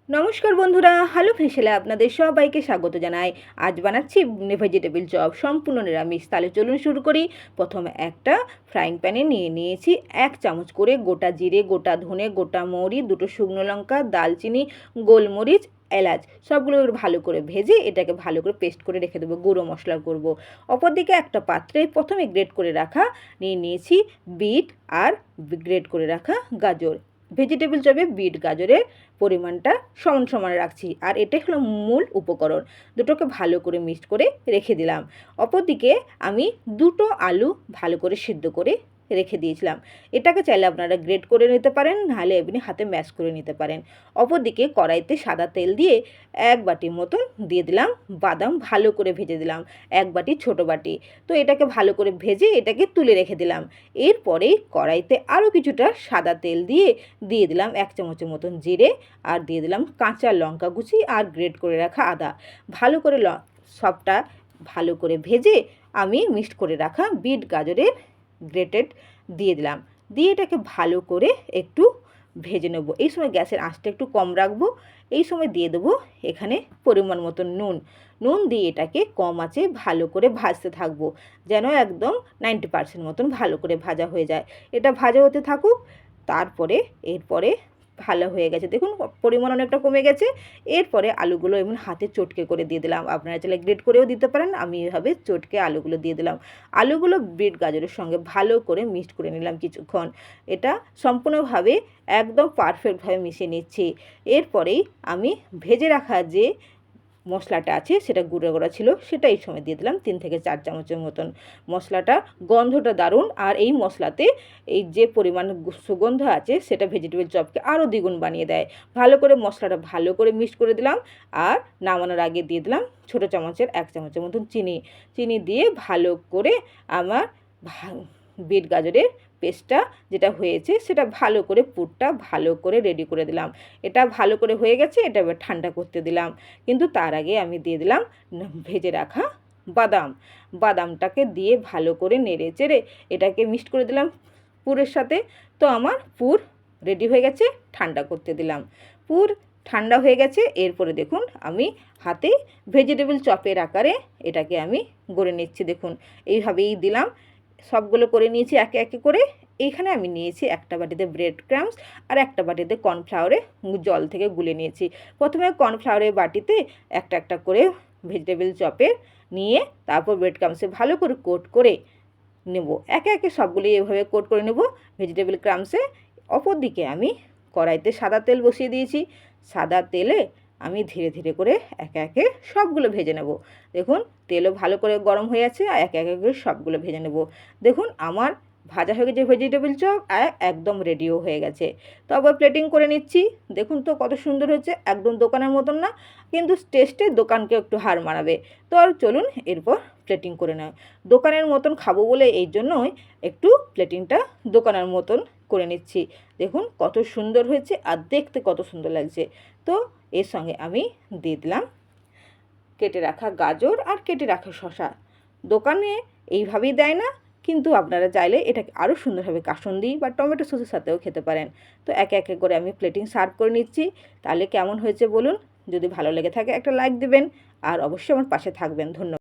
নমস্কার বন্ধুরা, হ্যালো ফেসেলে আপনাদের সবাইকে স্বাগত জানাই। আজ বানাচ্ছি ভেজিটেবিল চপ, সম্পূর্ণ নিরামিষ। তাহলে চলুন শুরু করি। প্রথমে একটা ফ্রাইং প্যানে নিয়ে নিয়েছি 1 চামচ করে গোটা জিরে, গোটা ধনে, গোটা মৌরি, 2টো শুকনো লঙ্কা, দালচিনি, গোলমরিচ, এলাচ সবগুলো ভালো করে ভেজে এটাকে ভালো করে পেস্ট করে রেখে দেবো, গুঁড়ো মশলা করব। অপরদিকে একটা পাত্রে প্রথমে গ্রেট করে রাখা নিয়ে নিয়েছি বিট আর গ্রেট করে রাখা গাজর। ভেজিটেবিল চপে বিট গাজরের পরিমাণটা সমান সমান রাখছি, আর এটাই হলো মূল উপকরণ। দুটোকে ভালো করে মিক্সড করে রেখে দিলাম। অপরদিকে আমি 2টো আলু ভালো করে সিদ্ধ করে রেখে দিয়েছিলাম। এটাকে চাইলে আপনারা গ্রেট করে নিতে পারেন, নাহলে এমনি হাতে ম্যাশ করে নিতে পারেন। অপরদিকে কড়াইতে সাদা তেল দিয়ে 1 বাটি মতন দিয়ে দিলাম বাদাম, ভালো করে ভেজে দিলাম, 1 বাটি ছোটো বাটি। তো এটাকে ভালো করে ভেজে এটাকে তুলে রেখে দিলাম। এরপরে কড়াইতে আরও কিছুটা সাদা তেল দিয়ে দিয়ে দিলাম 1 চামচের মতন জিরে, আর দিয়ে দিলাম কাঁচা লঙ্কা কুচি আর গ্রেট করে রাখা আদা। ভালো করে সবটা ভালো করে ভেজে আমি মিক্সড করে রাখা বিট গাজরের গ্রেটেড দিয়ে দিলাম। দিয়ে এটাকে ভালো করে একটু ভেজে নেব। এই সময় গ্যাসের আঁচটা একটু কম রাখবো। এই সময় দিয়ে দেবো এখানে পরিমাণ মতন নুন দিয়ে এটাকে কম আঁচে ভালো করে ভাজতে থাকবো, যেন একদম 90% মতন ভালো করে ভাজা হয়ে যায়। এটা ভাজা হতে থাকুক। তারপরে এরপরে ভালো হয়ে গেছে, দেখুন পরিমাণ অনেকটা কমে গেছে। এরপরে আলুগুলো এমন হাতে চটকে করে দিয়ে দিলাম। আপনারা চাইলে গ্রেট করেও দিতে পারেন, আমি এভাবে চটকে আলুগুলো দিয়ে দিলাম। আলুগুলো বিট গাজরের সঙ্গে ভালো করে মিক্সড করে নিলাম কিছুক্ষণ। এটা সম্পূর্ণভাবে একদম পারফেক্টভাবে মিশিয়ে নিচ্ছি। এরপরেই আমি ভেজে রাখা যে মশলাটা আছে সেটা গুঁড়ো করা ছিল, সেটা এই সময় দিয়ে দিলাম 3 থেকে 4 চামচের মতন। মশলাটা গন্ধটা দারুণ, আর এই মশলাতে এই যে পরিমাণ সুগন্ধ আছে সেটা ভেজিটেবিল চপকে আরও দ্বিগুণ বানিয়ে দেয়। ভালো করে মশলাটা ভালো করে মিক্স করে দিলাম, আর নামানোর আগে দিয়ে দিলাম ছোটো চামচের 1 চামচের মতন চিনি দিয়ে ভালো করে আমার বিট গাজরের পেস্টটা যেটা হয়েছে সেটা ভালো করে পুরটা ভালো করে রেডি করে দিলাম। এটা ভালো করে হয়ে গেছে, এটা এবার ঠান্ডা করতে দিলাম। কিন্তু তার আগে আমি দিয়ে দিলাম ভেজে রাখা বাদামটাকে দিয়ে ভালো করে নেড়ে চেড়ে এটাকে মিক্সড করে দিলাম পুরের সাথে। তো আমার পুর রেডি হয়ে গেছে, ঠান্ডা করতে দিলাম। পুর ঠান্ডা হয়ে গেছে। এরপরে দেখুন আমি হাতে ভেজিটেবিল চপের আকারে এটাকে আমি গড়ে নিচ্ছি। দেখুন এইভাবেই দিলাম, সবগুলো করে নিয়েছি একে একে করে। এইখানে আমি নিয়েছি একটা বাটিতে ব্রেড ক্রাম্বস আর একটা বাটিতে কর্নফ্লাওয়ারে জল থেকে গুলে নিয়েছি। প্রথমে কর্নফ্লাওয়ারের বাটিতে একটা একটা করে ভেজিটেবিল চপের নিয়ে তারপর ব্রেড ক্রাম্বসে ভালো করে কোট করে নেব। একে একে সবগুলি এভাবে কোট করে নেব ভেজিটেবিল ক্রাম্বসে। অপর দিকে আমি কড়াইতে সাদা তেল বসিয়ে দিয়েছি। সাদা তেলে আমি ধীরে ধীরে করে একে একে সবগুলো ভেজে নেব। দেখুন তেলও ভালো করে গরম হয়ে আছে, আর একে একে করে সবগুলো ভেজে নেব। দেখুন আমার ভাজা হয়ে গেছে ভেজিটেবিল চপ, আর একদম রেডিও হয়ে গেছে। তো আবার প্লেটিং করে নিচ্ছি। দেখুন তো কত সুন্দর হয়েছে, একদম দোকানের মতন না, কিন্তু টেস্টে দোকানকে একটু হার মানাবে। তো আর চলুন এরপর প্লেটিং করে নেয়। দোকানের মতন খাবো বলে এই জন্যই একটু প্লেটিংটা দোকানের মতন করে নিচ্ছি। দেখুন কত সুন্দর হয়েছে, আর দেখতে কত সুন্দর লাগছে। তো এর সঙ্গে আমি দিয়ে দিলাম কেটে রাখা গাজর আর কেটে রাখা শসা। দোকানে এইভাবেই দেয় না, কিন্তু আপনারা চাইলে এটাকে আরও সুন্দরভাবে কাসুন্দি বা টমেটো সসের সাথেও খেতে পারেন। তো একে একে করে আমি প্লেটিং সার্ভ করে নিচ্ছি। তাহলে কেমন হয়েছে বলুন। যদি ভালো লেগে থাকে একটা লাইক দেবেন, আর অবশ্যই আমার পাশে থাকবেন। ধন্যবাদ।